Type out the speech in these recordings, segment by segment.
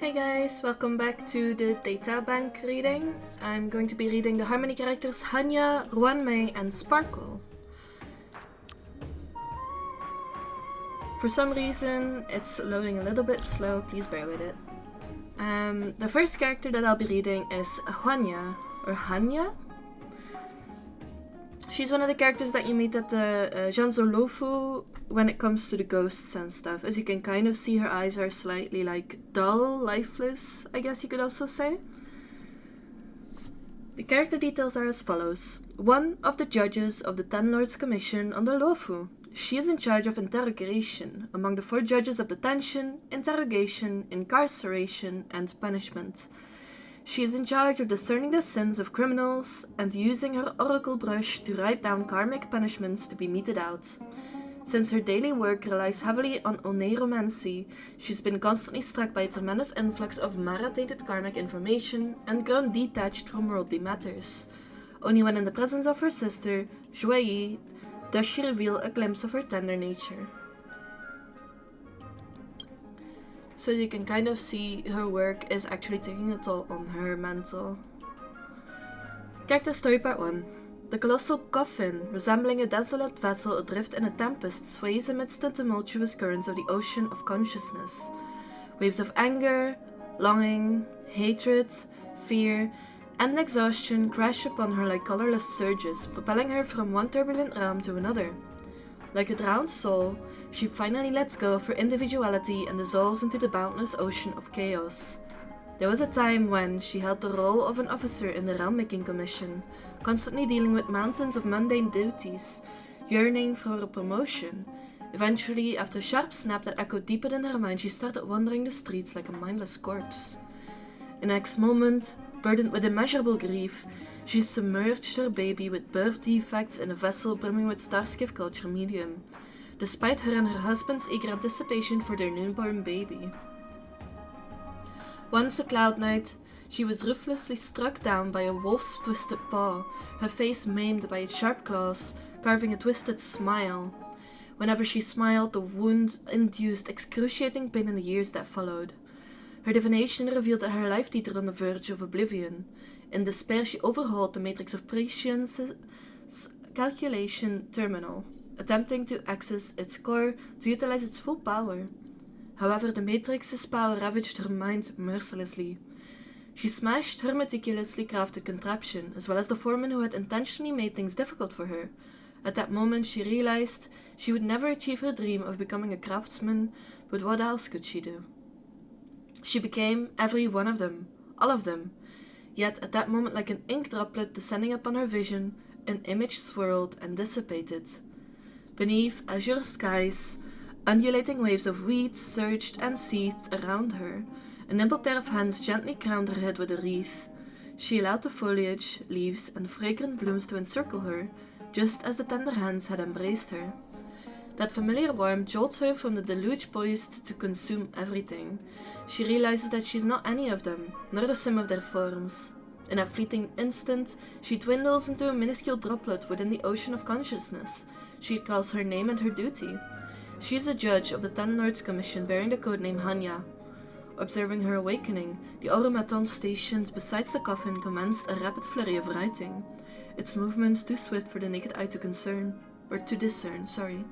Hey guys, welcome back to the Databank reading. I'm going to be reading the Harmony characters Hanya, Ruan Mei and Sparkle. For some reason, it's loading a little bit slow, please bear with it. The first character that I'll be reading is Hanya, or Hanya. She's one of the characters that you meet at the Janzo Lofu when it comes to the ghosts and stuff. As you can kind of see, her eyes are slightly dull, lifeless, I guess you could also say. The character details are as follows. One of the judges of the Ten Lords Commission on the Lofu. She is in charge of interrogation among the 4 judges of detention, interrogation, incarceration, and punishment. She is in charge of discerning the sins of criminals and using her oracle brush to write down karmic punishments to be meted out. Since her daily work relies heavily on oneiromancy, she's been constantly struck by a tremendous influx of Mara-tainted karmic information and grown detached from worldly matters. Only when in the presence of her sister, Joie, does she reveal a glimpse of her tender nature. So you can kind of see her work is actually taking a toll on her mental. Character story part 1. The colossal coffin, resembling a desolate vessel adrift in a tempest, sways amidst the tumultuous currents of the ocean of consciousness. Waves of anger, longing, hatred, fear, and exhaustion crash upon her like colorless surges, propelling her from one turbulent realm to another. Like a drowned soul, she finally lets go of her individuality and dissolves into the boundless ocean of chaos. There was a time when she held the role of an officer in the Realm-making Commission, constantly dealing with mountains of mundane duties, yearning for a promotion. Eventually, after a sharp snap that echoed deeper in her mind, she started wandering the streets like a mindless corpse. In the next moment, burdened with immeasurable grief, she submerged her baby with birth defects in a vessel brimming with Starskiff culture medium, despite her and her husband's eager anticipation for their newborn baby. Once a cloud knight, she was ruthlessly struck down by a wolf's twisted paw, her face maimed by its sharp claws, carving a twisted smile. Whenever she smiled, the wound induced excruciating pain in the years that followed. Her divination revealed that her life teetered on the verge of oblivion. In despair, she overhauled the matrix of Prescience's calculation terminal, attempting to access its core to utilize its full power. However, the matrix's power ravaged her mind mercilessly. She smashed her meticulously crafted contraption, as well as the foreman who had intentionally made things difficult for her. At that moment, she realized she would never achieve her dream of becoming a craftsman, but what else could she do? She became every one of them, all of them. Yet at that moment, like an ink droplet descending upon her vision, an image swirled and dissipated. Beneath azure skies, undulating waves of weed surged and seethed around her. A nimble pair of hands gently crowned her head with a wreath. She allowed the foliage, leaves, and fragrant blooms to encircle her, just as the tender hands had embraced her. That familiar warmth jolts her from the deluge poised to consume everything. She realizes that she's not any of them, nor the sum of their forms. In that fleeting instant, she dwindles into a minuscule droplet within the ocean of consciousness. She recalls her name and her duty. She is a judge of the Ten Lords Commission bearing the codename Hanya. Observing her awakening, the automaton stationed beside the coffin commenced a rapid flurry of writing, its movements too swift for the naked eye to discern.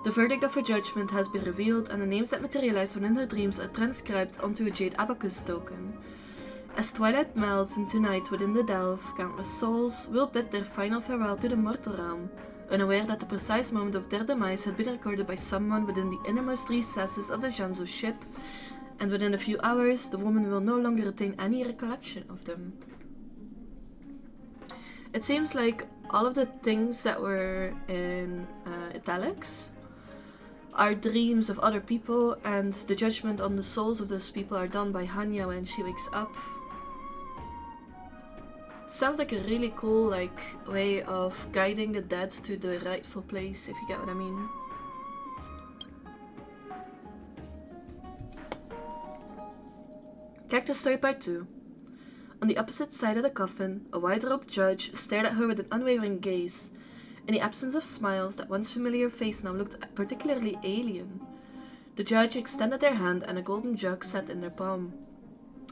The verdict of her judgment has been revealed, and the names that materialize within her dreams are transcribed onto a jade abacus token. As twilight melts into night within the delve, countless souls will bid their final farewell to the mortal realm, unaware that the precise moment of their demise had been recorded by someone within the innermost recesses of the Janzo ship, and within a few hours the woman will no longer retain any recollection of them. It seems like all of the things that were in italics are dreams of other people, and the judgment on the souls of those people are done by Hanya when she wakes up. Sounds like a really cool way of guiding the dead to the rightful place, if you get what I mean. Character story part 2. On the opposite side of the coffin, a wide-robed judge stared at her with an unwavering gaze. In the absence of smiles, that once familiar face now looked particularly alien. The judge extended their hand and a golden jug sat in their palm.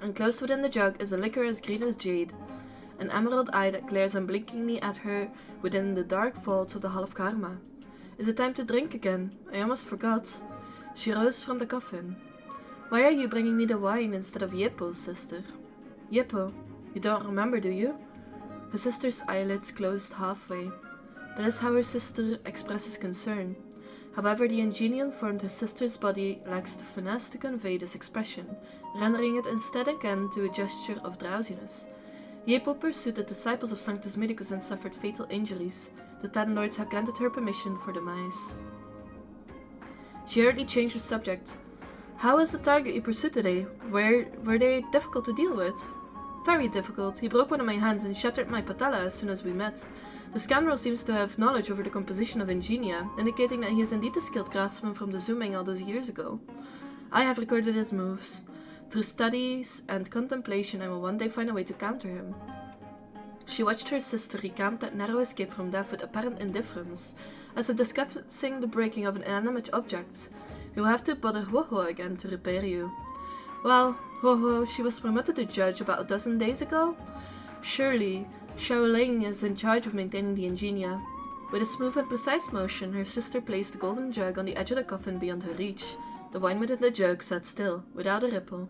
Enclosed within the jug is a liquor as green as jade, an emerald eye that glares unblinkingly at her within the dark vaults of the Hall of Karma. Is it time to drink again? I almost forgot. She rose from the coffin. Why are you bringing me the wine instead of Yippo's sister? Yippo, you don't remember, do you? Her sister's eyelids closed halfway. That is how her sister expresses concern. However, the ingenium formed her sister's body lacks the finesse to convey this expression, rendering it instead again to a gesture of drowsiness. Yippo pursued the disciples of Sanctus Medicus and suffered fatal injuries. The 10 lords have granted her permission for demise. She hurriedly changed the subject. How is the target you pursued today? Were they difficult to deal with? Very difficult. He broke one of my hands and shattered my patella as soon as we met. The scoundrel seems to have knowledge over the composition of ingenia, indicating that he is indeed a skilled craftsman from the Zooming all those years ago. I have recorded his moves. Through studies and contemplation, I will one day find a way to counter him. She watched her sister recount that narrow escape from death with apparent indifference, as if discussing the breaking of an inanimate object. You will have to bother Ho-Ho again to repair you. Well, Ho-Ho, she was promoted to judge about a dozen days ago? Surely, Shaoling is in charge of maintaining the ingenia. With a smooth and precise motion, her sister placed the golden jug on the edge of the coffin beyond her reach. The wine within the jug sat still, without a ripple.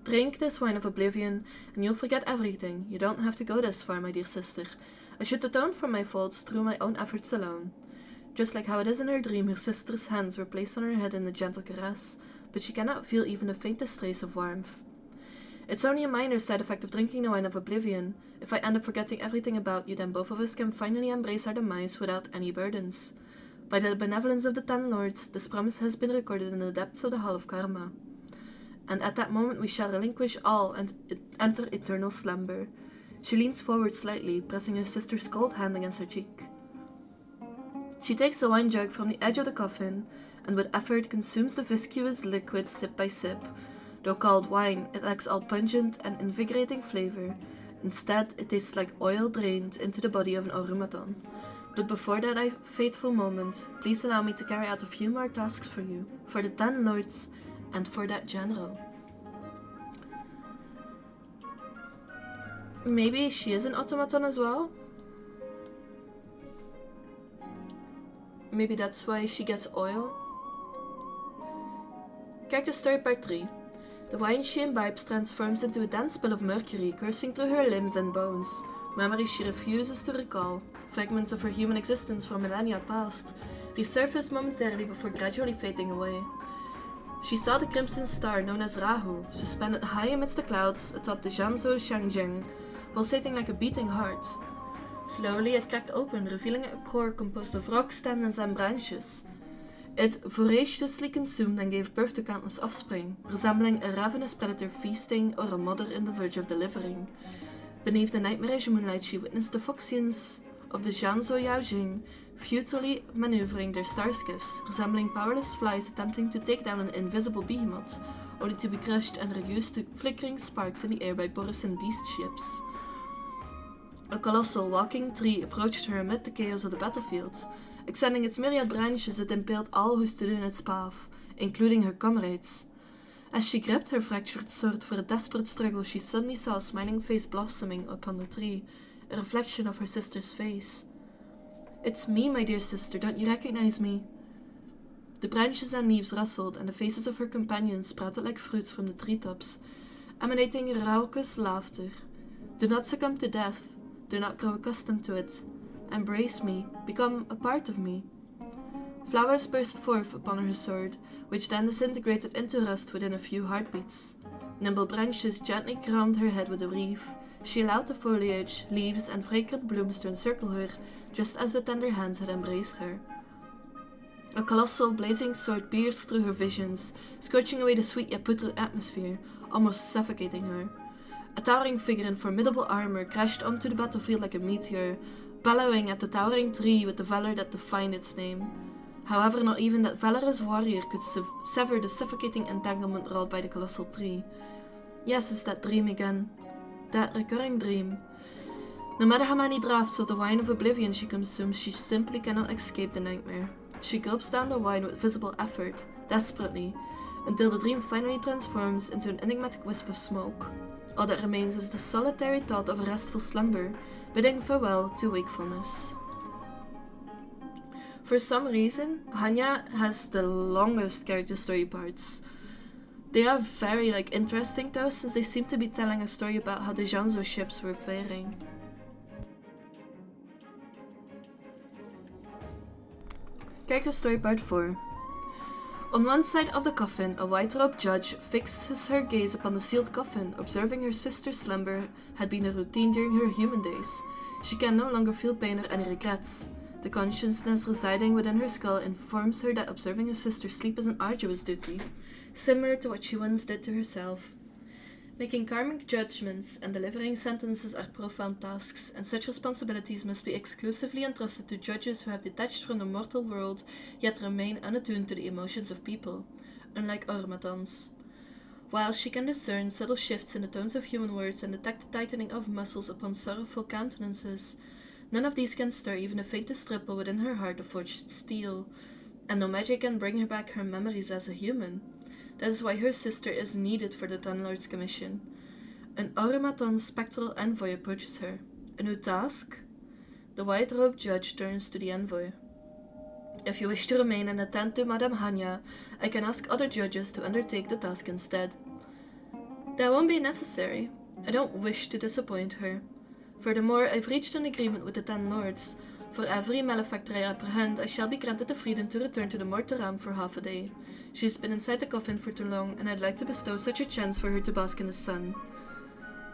Drink this wine of oblivion, and you'll forget everything. You don't have to go this far, my dear sister. I should atone for my faults through my own efforts alone. Just like how it is in her dream, her sister's hands were placed on her head in a gentle caress, but she cannot feel even the faintest trace of warmth. It's only a minor side effect of drinking the wine of oblivion. If I end up forgetting everything about you, then both of us can finally embrace our demise without any burdens. By the benevolence of the 10 lords, this promise has been recorded in the depths of the Hall of Karma. And at that moment we shall relinquish all and enter eternal slumber. She leans forward slightly, pressing her sister's cold hand against her cheek. She takes the wine jug from the edge of the coffin, and with effort consumes the viscous liquid sip by sip. Though called wine, it lacks all pungent and invigorating flavor. Instead, it tastes like oil drained into the body of an automaton. But before that fateful moment, please allow me to carry out a few more tasks for you, for the 10 lords, and for that general. Maybe she is an automaton as well? Maybe that's why she gets oil? Character story part 3. The wine she imbibes transforms into a dense spill of mercury, coursing through her limbs and bones. Memories she refuses to recall, fragments of her human existence from millennia past, resurface momentarily before gradually fading away. She saw the crimson star known as Rahu, suspended high amidst the clouds atop the Jiangzhou Shangjing, pulsating like a beating heart. Slowly it cracked open, revealing a core composed of rocks, tendons, and branches. It voraciously consumed and gave birth to countless offspring, resembling a ravenous predator feasting or a mother in the verge of delivering. Beneath the nightmarish moonlight she witnessed the Foxians of the Jiangzhou Yaojing futilely maneuvering their starscapes, resembling powerless flies attempting to take down an invisible behemoth, only to be crushed and reduced to flickering sparks in the air by Borisson beast ships. A colossal walking tree approached her amid the chaos of the battlefield. Extending its myriad branches, it impaled all who stood in its path, including her comrades. As she gripped her fractured sword for a desperate struggle, she suddenly saw a smiling face blossoming upon the tree, a reflection of her sister's face. "It's me, my dear sister, don't you recognize me?" The branches and leaves rustled, and the faces of her companions sprouted like fruits from the treetops, emanating raucous laughter. "Do not succumb to death. Do not grow accustomed to it. Embrace me. Become a part of me." Flowers burst forth upon her sword, which then disintegrated into rust within a few heartbeats. Nimble branches gently crowned her head with a wreath. She allowed the foliage, leaves, and fragrant blooms to encircle her, just as the tender hands had embraced her. A colossal, blazing sword pierced through her visions, scorching away the sweet yet putrid atmosphere, almost suffocating her. A towering figure in formidable armor crashed onto the battlefield like a meteor, bellowing at the towering tree with the valor that defined its name. However, not even that valorous warrior could sever the suffocating entanglement wrought by the colossal tree. Yes, it's that dream again. That recurring dream. No matter how many draughts of the wine of oblivion she consumes, she simply cannot escape the nightmare. She gulps down the wine with visible effort, desperately, until the dream finally transforms into an enigmatic wisp of smoke. All that remains is the solitary thought of a restful slumber, bidding farewell to wakefulness. For some reason, Hanya has the longest character story parts. They are very interesting though, since they seem to be telling a story about how the Jiangsu ships were faring. Character story part 4. On one side of the coffin, a white-robed judge fixes her gaze upon the sealed coffin, observing her sister's slumber had been a routine during her human days. She can no longer feel pain or any regrets. The consciousness residing within her skull informs her that observing her sister's sleep is an arduous duty, similar to what she once did to herself. Making karmic judgments and delivering sentences are profound tasks, and such responsibilities must be exclusively entrusted to judges who have detached from the mortal world, yet remain unattuned to the emotions of people, unlike automatons. While she can discern subtle shifts in the tones of human words and detect the tightening of muscles upon sorrowful countenances, none of these can stir even the faintest ripple within her heart of forged steel, and no magic can bring her back her memories as a human. That is why her sister is needed for the Dunlord's commission. An automaton spectral envoy approaches her. A new task? The white-robed judge turns to the envoy. If you wish to remain and attend to Madame Hanya, I can ask other judges to undertake the task instead. That won't be necessary. I don't wish to disappoint her. Furthermore, I've reached an agreement with the 10 lords. For every malefactor I apprehend, I shall be granted the freedom to return to the Mortaram for half a day. She's been inside the coffin for too long, and I'd like to bestow such a chance for her to bask in the sun.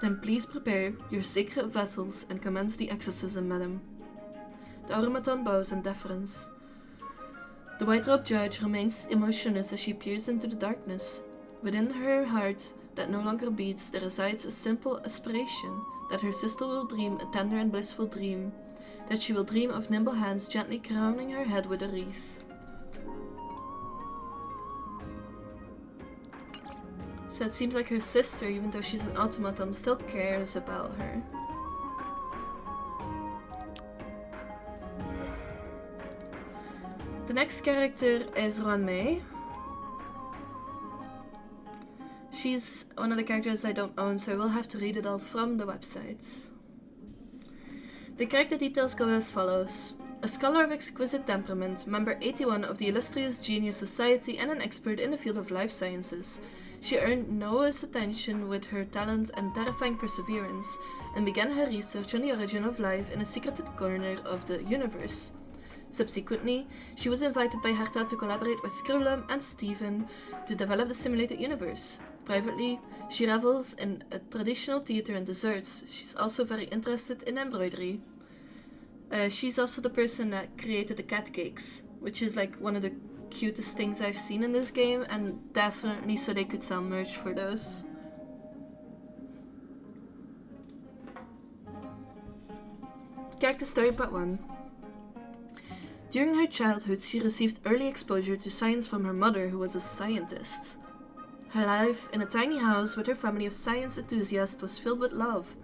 Then please prepare your sacred vessels and commence the exorcism, madam. The automaton bows in deference. The white-robed judge remains emotionless as she peers into the darkness. Within her heart that no longer beats, there resides a simple aspiration that her sister will dream a tender and blissful dream, that she will dream of nimble hands gently crowning her head with a wreath. So it seems like her sister, even though she's an automaton, still cares about her. The next character is Ruan Mei. She's one of the characters I don't own, so I will have to read it all from the websites. The character details go as follows. A scholar of exquisite temperament, member 81 of the illustrious Genius Society, and an expert in the field of life sciences, she earned Noah's attention with her talent and terrifying perseverance, and began her research on the origin of life in a secreted corner of the universe. Subsequently, she was invited by Herta to collaborate with Skrulum and Steven to develop the simulated universe. Privately, she revels in a traditional theater and desserts. She's also very interested in embroidery. She's also the person that created the cat cakes, which is like one of the cutest things I've seen in this game, and definitely so they could sell merch for those. Character story part 1. During her childhood, she received early exposure to science from her mother, who was a scientist. Her life in a tiny house with her family of science enthusiasts was filled with love.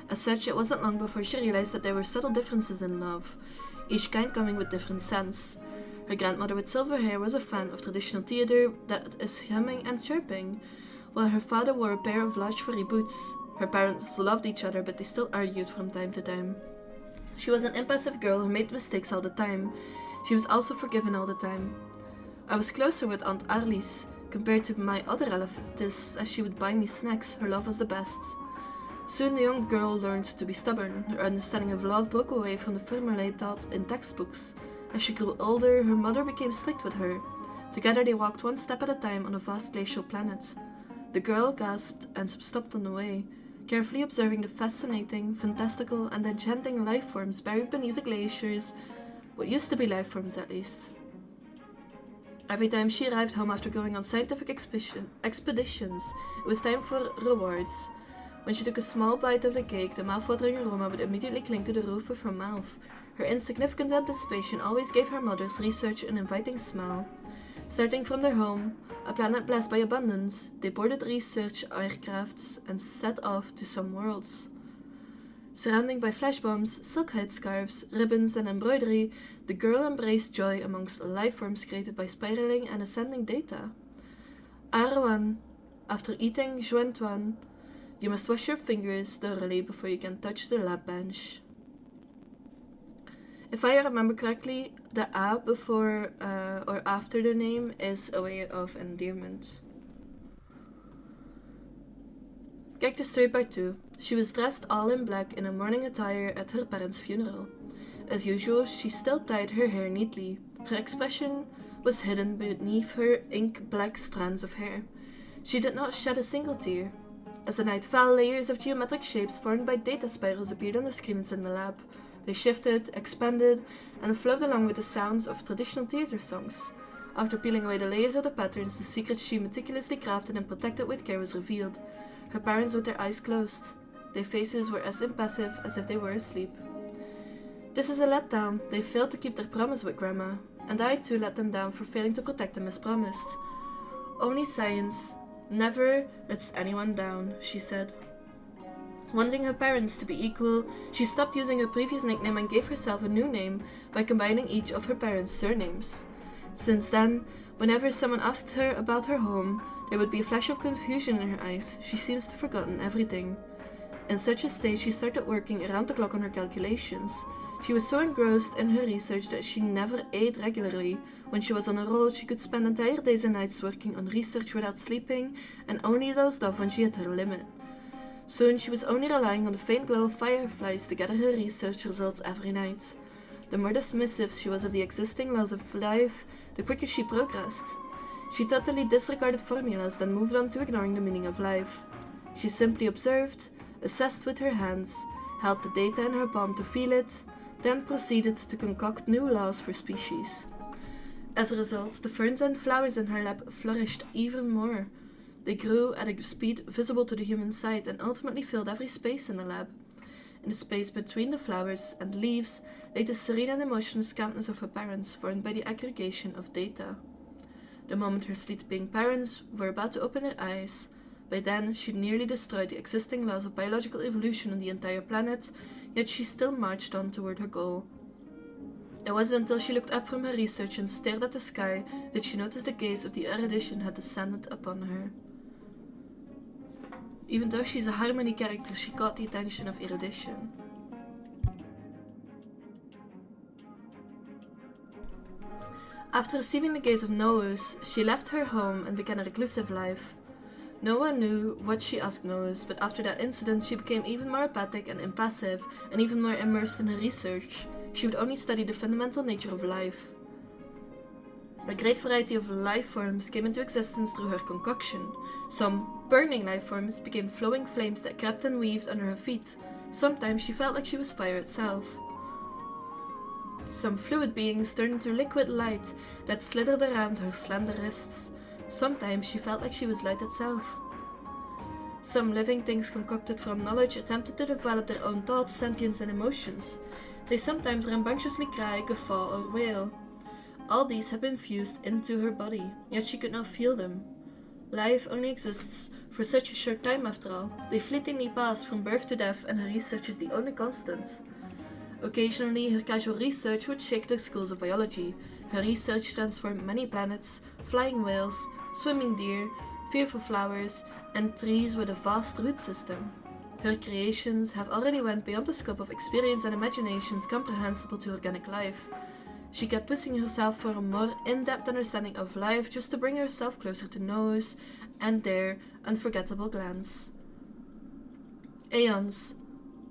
As such, it wasn't long before she realized that there were subtle differences in love, each kind coming with different scents. Her grandmother with silver hair was a fan of traditional theater that is humming and chirping, while her father wore a pair of large furry boots. Her parents loved each other, but they still argued from time to time. She was an impulsive girl who made mistakes all the time. She was also forgiven all the time. I was closer with Aunt Arlies. Compared to my other relatives, as she would buy me snacks, her love was the best. Soon the young girl learned to be stubborn. Her understanding of love broke away from the formulae taught in textbooks. As she grew older, her mother became strict with her. Together they walked one step at a time on a vast glacial planet. The girl gasped and stopped on the way, carefully observing the fascinating, fantastical, and enchanting life forms buried beneath the glaciers, what used to be life forms at least. Every time she arrived home after going on scientific expeditions, it was time for rewards. When she took a small bite of the cake, the mouth-watering aroma would immediately cling to the roof of her mouth. Her insignificant anticipation always gave her mother's research an inviting smile. Starting from their home, a planet blessed by abundance, they boarded research aircrafts and set off to some worlds. Surrounded by flash bombs, silk headscarves, ribbons, and embroidery, the girl embraced joy amongst life forms created by spiraling and ascending data. Ruan, after eating Juan, you must wash your fingers thoroughly before you can touch the lab bench. If I remember correctly, the A before or after the name is a way of endearment. Character story part 2. She was dressed all in black in a mourning attire at her parents' funeral. As usual, she still tied her hair neatly. Her expression was hidden beneath her ink-black strands of hair. She did not shed a single tear. As the night fell, layers of geometric shapes formed by data spirals appeared on the screens in the lab. They shifted, expanded, and flowed along with the sounds of traditional theater songs. After peeling away the layers of the patterns, the secret she meticulously crafted and protected with care was revealed. Her parents with their eyes closed. Their faces were as impassive as if they were asleep. This is a letdown. They failed to keep their promise with Grandma, and I too let them down for failing to protect them as promised. Only science never lets anyone down, she said. Wanting her parents to be equal, she stopped using her previous nickname and gave herself a new name by combining each of her parents' surnames. Since then, whenever someone asked her about her home, there would be a flash of confusion in her eyes. She seems to have forgotten everything. In such a state, she started working around the clock on her calculations. She was so engrossed in her research that she never ate regularly. When she was on a roll, she could spend entire days and nights working on research without sleeping, and only dozed off when she hit her limit. Soon, she was only relying on the faint glow of fireflies to gather her research results every night. The more dismissive she was of the existing laws of life, the quicker she progressed. She totally disregarded formulas, then moved on to ignoring the meaning of life. She simply observed, assessed with her hands, held the data in her palm to feel it, then proceeded to concoct new laws for species. As a result, the ferns and flowers in her lab flourished even more. They grew at a speed visible to the human sight and ultimately filled every space in the lab. In the space between the flowers and leaves lay the serene and emotionless calmness of her parents, formed by the aggregation of data. The moment her sleeping parents were about to open their eyes, by then she'd nearly destroyed the existing laws of biological evolution on the entire planet, yet she still marched on toward her goal. It wasn't until she looked up from her research and stared at the sky that she noticed the gaze of the erudition had descended upon her. Even though she's a harmony character, she caught the attention of erudition. After receiving the gaze of Noah's, she left her home and began a reclusive life. No one knew what she asked Noah's, but after that incident she became even more apathic and impassive, and even more immersed in her research. She would only study the fundamental nature of life. A great variety of life forms came into existence through her concoction. Some burning life forms became flowing flames that crept and weaved under her feet. Sometimes she felt like she was fire itself. Some fluid beings turned into liquid light that slithered around her slender wrists. Sometimes she felt like she was light itself. Some living things concocted from knowledge attempted to develop their own thoughts, sentience, and emotions. They sometimes rambunctiously cry, guffaw, or wail. All these had been fused into her body, yet she could not feel them. Life only exists for such a short time after all. They fleetingly pass from birth to death, and her research is the only constant. Occasionally, her casual research would shake the schools of biology. Her research transformed many planets, flying whales, swimming deer, fearful flowers, and trees with a vast root system. Her creations have already went beyond the scope of experience and imaginations comprehensible to organic life. She kept pushing herself for a more in-depth understanding of life just to bring herself closer to Noah's and their unforgettable glance. Aeons.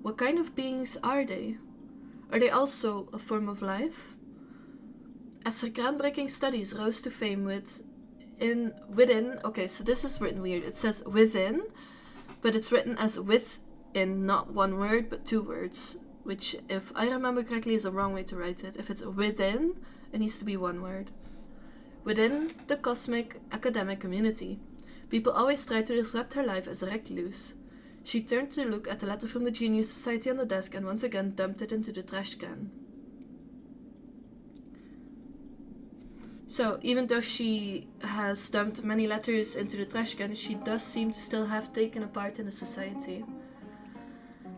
What kind of beings are they? Are they also a form of life? As her groundbreaking studies rose to fame okay, so this is written weird. It says within, but it's written as within, not one word, but two words, which, if I remember correctly, is the wrong way to write it. If it's within, it needs to be one word. Within the cosmic academic community, people always try to disrupt her life as a recluse. She turned to look at the letter from the Genius Society on the desk and once again dumped it into the trash can. So, even though she has dumped many letters into the trash can, she does seem to still have taken a part in the society.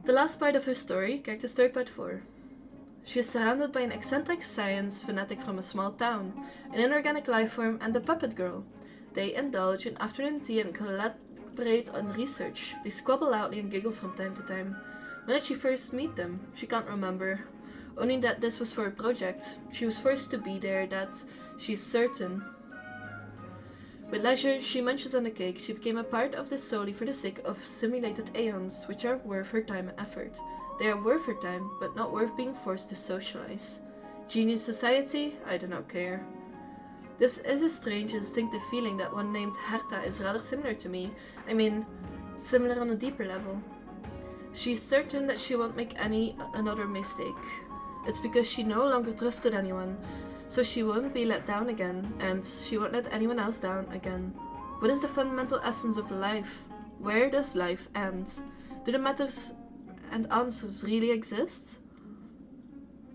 The last part of her story, character story part 4. She is surrounded by an eccentric science fanatic from a small town, an inorganic life form, and a puppet girl. They indulge in afternoon tea and collaborate on research. They squabble loudly and giggle from time to time. When did she first meet them? She can't remember. Only that this was for a project. She was forced to be there, that she's certain. With leisure, she munches on the cake. She became a part of this solely for the sake of simulated aeons, which are worth her time and effort. They are worth her time, but not worth being forced to socialize. Genius society? I do not care. This is a strange, instinctive feeling that one named Herta is rather similar to me. I mean, similar on a deeper level. She's certain that she won't make another mistake. It's because she no longer trusted anyone, so she won't be let down again, and she won't let anyone else down again. What is the fundamental essence of life? Where does life end? Do the matters and answers really exist?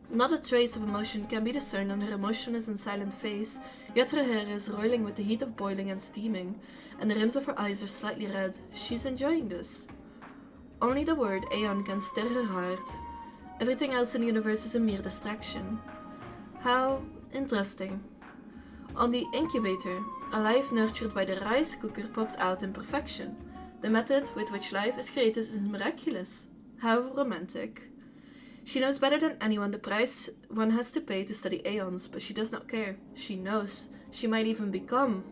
Not a trace of emotion can be discerned on her emotionless and silent face, yet her hair is roiling with the heat of boiling and steaming, and the rims of her eyes are slightly red. She's enjoying this. Only the word Aeon can stir her heart. Everything else in the universe is a mere distraction. How interesting. On the incubator, a life nurtured by the rice cooker popped out in perfection. The method with which life is created is miraculous. How romantic. She knows better than anyone the price one has to pay to study aeons, but she does not care. She knows. She might even become.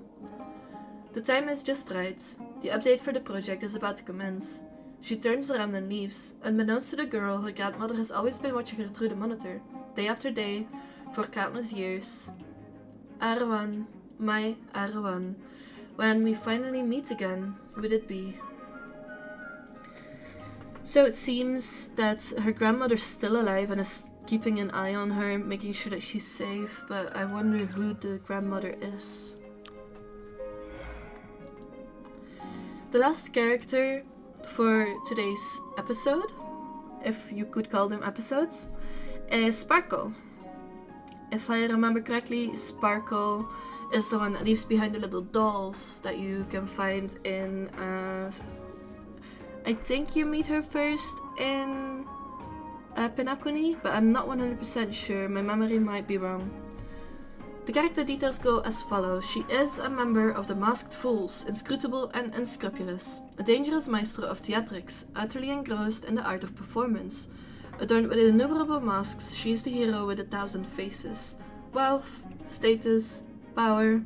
The time is just right. The update for the project is about to commence. She turns around and leaves. Unbeknownst to the girl, her grandmother has always been watching her through the monitor, day after day, for countless years. Ruan Mei and Ruan. When we finally meet again, who would it be? So it seems that her grandmother's still alive and is keeping an eye on her, making sure that she's safe, but I wonder who the grandmother is. The last character for today's episode, if you could call them episodes, is Sparkle. If I remember correctly, Sparkle is the one that leaves behind the little dolls that you can find in I think you meet her first in Penacony, but I'm not 100% sure. My memory might be wrong. The character details go as follows. She is a member of the Masked Fools, inscrutable and unscrupulous, a dangerous maestro of theatrics, utterly engrossed in the art of performance. Adorned with innumerable masks, she is the hero with 1,000 faces. Wealth, status, power,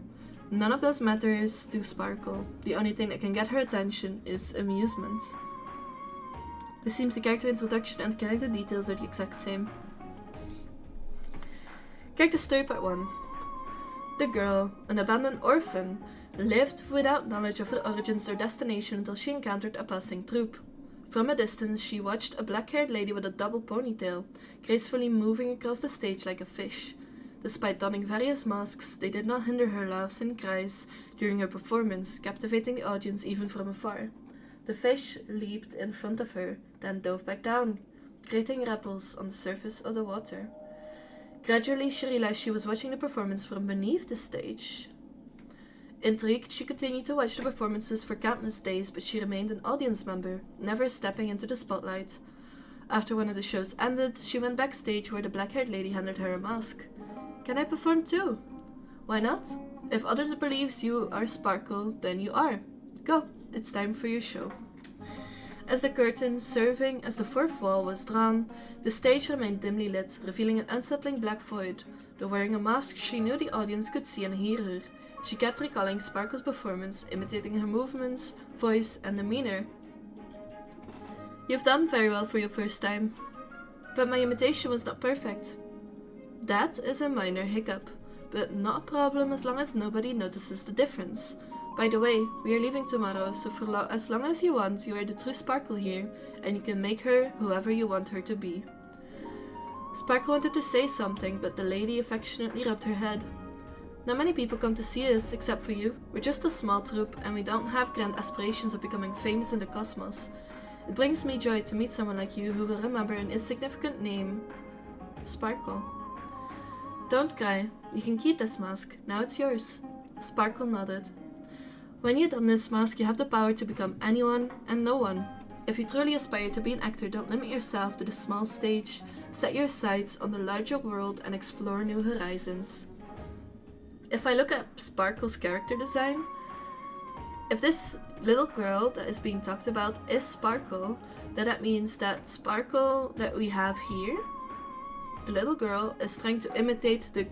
none of those matters to Sparkle. The only thing that can get her attention is amusement. It seems the character introduction and character details are the exact same. Character story part 1. The girl, an abandoned orphan, lived without knowledge of her origins or destination until she encountered a passing troupe. From a distance, she watched a black-haired lady with a double ponytail, gracefully moving across the stage like a fish. Despite donning various masks, they did not hinder her laughs and cries during her performance, captivating the audience even from afar. The fish leaped in front of her, then dove back down, creating ripples on the surface of the water. Gradually, she realized she was watching the performance from beneath the stage. Intrigued, she continued to watch the performances for countless days, but she remained an audience member, never stepping into the spotlight. After one of the shows ended, she went backstage where the black-haired lady handed her a mask. "Can I perform too?" "Why not? If others believes you are Sparkle, then you are. Go, it's time for your show." As the curtain, serving as the fourth wall, was drawn, the stage remained dimly lit, revealing an unsettling black void. Though wearing a mask, she knew the audience could see and hear her. She kept recalling Sparkle's performance, imitating her movements, voice, and demeanor. "You've done very well for your first time, but my imitation was not perfect." "That is a minor hiccup, but not a problem as long as nobody notices the difference. By the way, we are leaving tomorrow, so for as long as you want, you are the true Sparkle here, and you can make her whoever you want her to be." Sparkle wanted to say something, but the lady affectionately rubbed her head. "Not many people come to see us, except for you. We're just a small troupe, and we don't have grand aspirations of becoming famous in the cosmos. It brings me joy to meet someone like you who will remember an insignificant name, Sparkle." "Don't cry. You can keep this mask. Now it's yours." Sparkle nodded. "When you don this mask, you have the power to become anyone and no one. If you truly aspire to be an actor, don't limit yourself to the small stage. Set your sights on the larger world and explore new horizons. If I look at Sparkle's character design, if this little girl that is being talked about is Sparkle, then that means that Sparkle that we have here, the little girl, is trying to imitate the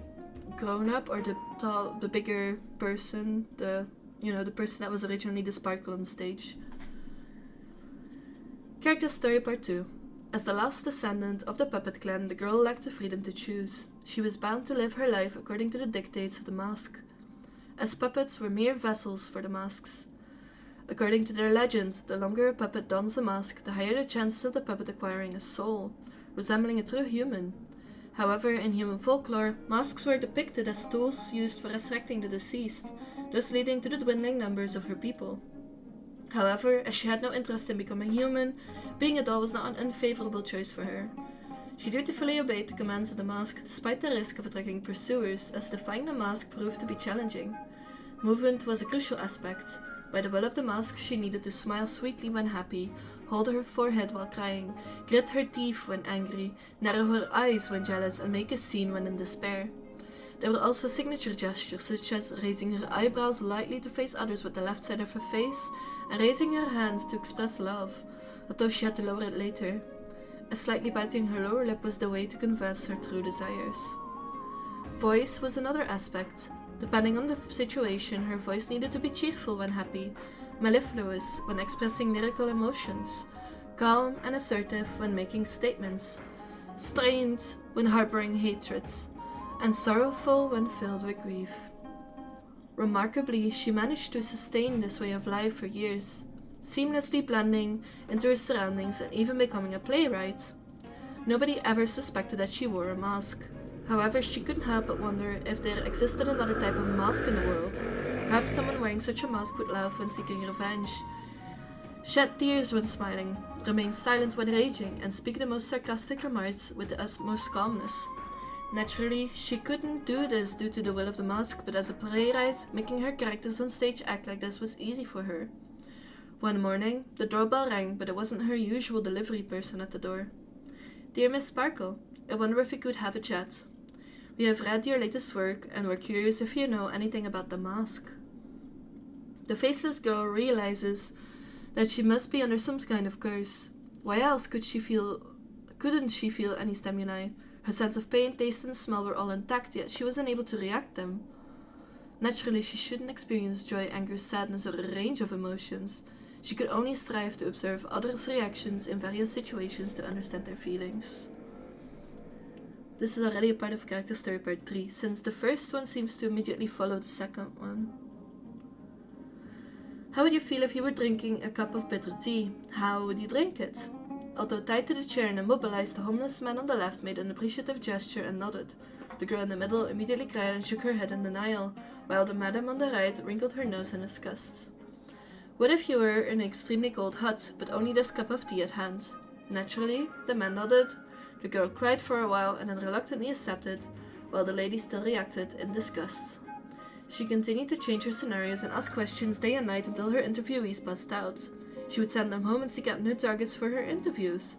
grown-up or the bigger person, the person that was originally the Sparkle on stage. Character story part 2. As the last descendant of the puppet clan, the girl lacked the freedom to choose. She was bound to live her life according to the dictates of the mask, as puppets were mere vessels for the masks. According to their legend, the longer a puppet dons a mask, the higher the chances of the puppet acquiring a soul, resembling a true human. However, in human folklore, masks were depicted as tools used for resurrecting the deceased, thus leading to the dwindling numbers of her people. However, as she had no interest in becoming human, being a doll was not an unfavorable choice for her. She dutifully obeyed the commands of the mask, despite the risk of attracting pursuers, as defying the mask proved to be challenging. Movement was a crucial aspect. By the will of the mask, she needed to smile sweetly when happy, hold her forehead while crying, grit her teeth when angry, narrow her eyes when jealous, and make a scene when in despair. There were also signature gestures, such as raising her eyebrows lightly to face others with the left side of her face, and raising her hand to express love, although she had to lower it later. Slightly biting her lower lip was the way to confess her true desires. Voice was another aspect. Depending on the situation, her voice needed to be cheerful when happy, mellifluous when expressing lyrical emotions, calm and assertive when making statements, strained when harboring hatreds, and sorrowful when filled with grief. Remarkably, she managed to sustain this way of life for years, seamlessly blending into her surroundings and even becoming a playwright. Nobody ever suspected that she wore a mask. However, she couldn't help but wonder if there existed another type of mask in the world. Perhaps someone wearing such a mask would laugh when seeking revenge, shed tears when smiling, remain silent when raging, and speak the most sarcastic remarks with the utmost calmness. Naturally, she couldn't do this due to the will of the mask, but as a playwright, making her characters on stage act like this was easy for her. One morning, the doorbell rang, but it wasn't her usual delivery person at the door. "Dear Miss Sparkle, I wonder if we could have a chat. We have read your latest work, and we're curious if you know anything about the mask." The faceless girl realizes that she must be under some kind of curse. Why else couldn't she feel any stimuli? Her sense of pain, taste, and smell were all intact, yet she was unable to react them. Naturally, she shouldn't experience joy, anger, sadness, or a range of emotions. She could only strive to observe others' reactions in various situations to understand their feelings. This is already a part of character story part 3, since the first one seems to immediately follow the second one. How would you feel if you were drinking a cup of bitter tea? How would you drink it? Although tied to the chair and immobilized, the homeless man on the left made an appreciative gesture and nodded. The girl in the middle immediately cried and shook her head in denial, while the madam on the right wrinkled her nose in disgust. What if you were in an extremely cold hut, but only this cup of tea at hand? Naturally, the man nodded. The girl cried for a while and then reluctantly accepted, while the lady still reacted in disgust. She continued to change her scenarios and ask questions day and night until her interviewees passed out. She would send them home and seek out new targets for her interviews.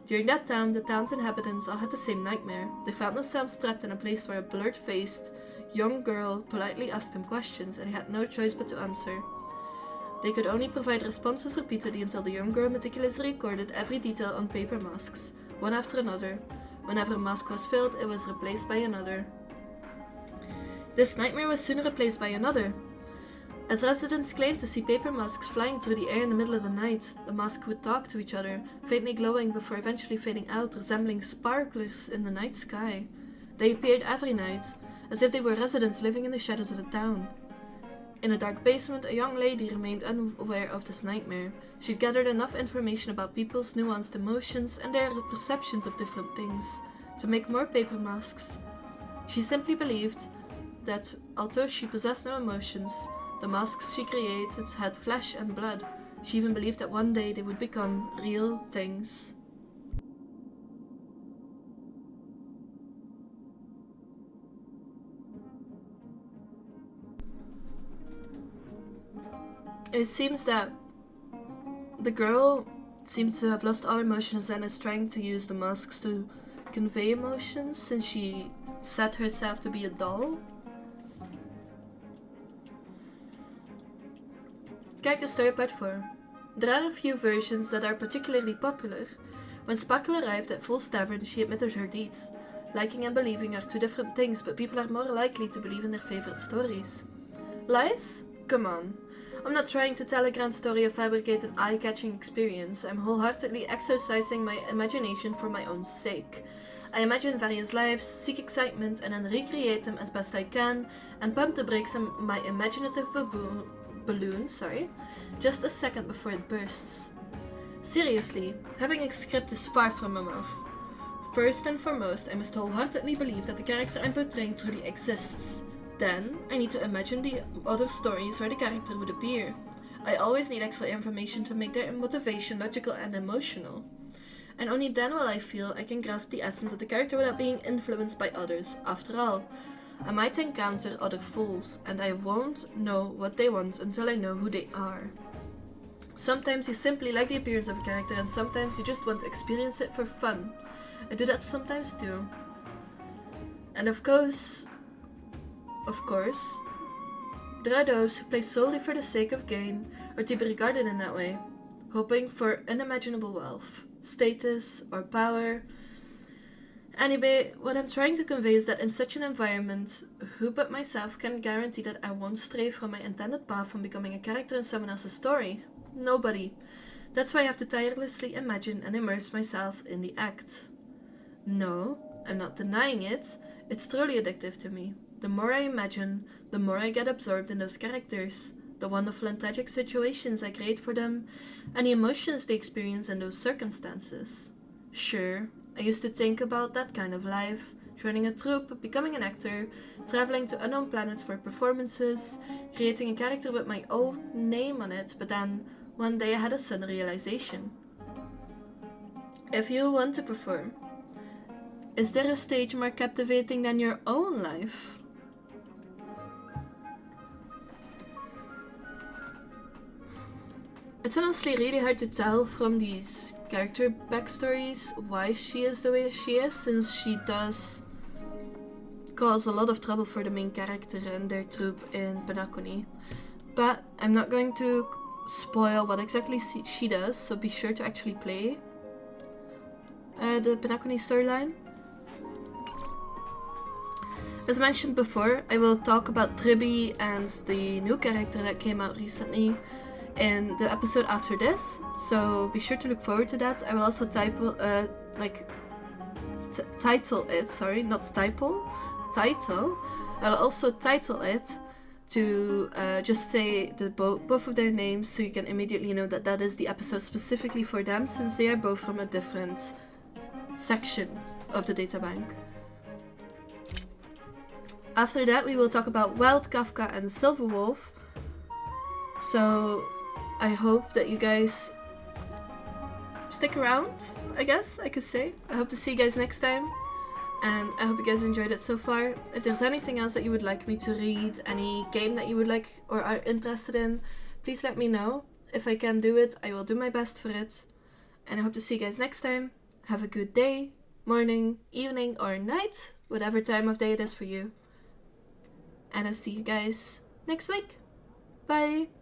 During that time, the town's inhabitants all had the same nightmare. They found themselves trapped in a place where a blurred-faced young girl politely asked them questions, and they had no choice but to answer. They could only provide responses repeatedly until the young girl meticulously recorded every detail on paper masks, one after another. Whenever a mask was filled, it was replaced by another. This nightmare was soon replaced by another. As residents claimed to see paper masks flying through the air in the middle of the night, the masks would talk to each other, faintly glowing before eventually fading out, resembling sparklers in the night sky. They appeared every night, as if they were residents living in the shadows of the town. In a dark basement, a young lady remained unaware of this nightmare. She'd gathered enough information about people's nuanced emotions and their perceptions of different things to make more paper masks. She simply believed that, although she possessed no emotions, the masks she created had flesh and blood. She even believed that one day they would become real things. It seems that the girl seems to have lost all emotions and is trying to use the masks to convey emotions since she set herself to be a doll. Character story part 4. There are a few versions that are particularly popular. When Sparkle arrived at Fool's Tavern, she admitted her deeds. Liking and believing are two different things, but people are more likely to believe in their favorite stories. Lies? Come on. I'm not trying to tell a grand story or fabricate an eye-catching experience. I'm wholeheartedly exercising my imagination for my own sake. I imagine various lives, seek excitement, and then recreate them as best I can, and pump the brakes on my imaginative balloon, just a second before it bursts. Seriously, having a script is far from enough. First and foremost, I must wholeheartedly believe that the character I'm portraying truly exists. Then, I need to imagine the other stories where the character would appear. I always need extra information to make their motivation logical and emotional. And only then will I feel I can grasp the essence of the character without being influenced by others. After all, I might encounter other fools, and I won't know what they want until I know who they are. Sometimes you simply like the appearance of a character, and sometimes you just want to experience it for fun. I do that sometimes too. And of course, there are those who play solely for the sake of gain, or to be regarded in that way, hoping for unimaginable wealth, status, or power. Anyway, what I'm trying to convey is that in such an environment, who but myself can guarantee that I won't stray from my intended path from becoming a character in someone else's story? Nobody. That's why I have to tirelessly imagine and immerse myself in the act. No, I'm not denying it. It's truly addictive to me. The more I imagine, the more I get absorbed in those characters, the wonderful and tragic situations I create for them, and the emotions they experience in those circumstances. Sure, I used to think about that kind of life, joining a troupe, becoming an actor, traveling to unknown planets for performances, creating a character with my own name on it, but then one day I had a sudden realization. If you want to perform, is there a stage more captivating than your own life? It's honestly really hard to tell from these character backstories why she is the way she is, since she does cause a lot of trouble for the main character and their troupe in Penacony. But I'm not going to spoil what exactly she does, so be sure to actually play the Penacony storyline. As mentioned before, I will talk about Tribby and the new character that came out recently in the episode after this, so be sure to look forward to that. I will also title it. I'll also title it to just say both of their names, so you can immediately know that that is the episode specifically for them, since they are both from a different section of the Databank. After that, we will talk about Wild Kafka and Silver Wolf. So I hope that you guys stick around, I guess I could say. I hope to see you guys next time, and I hope you guys enjoyed it so far. If there's anything else that you would like me to read, any game that you would like or are interested in, please let me know. If I can do it, I will do my best for it. And I hope to see you guys next time. Have a good day, morning, evening, or night, whatever time of day it is for you. And I'll see you guys next week. Bye!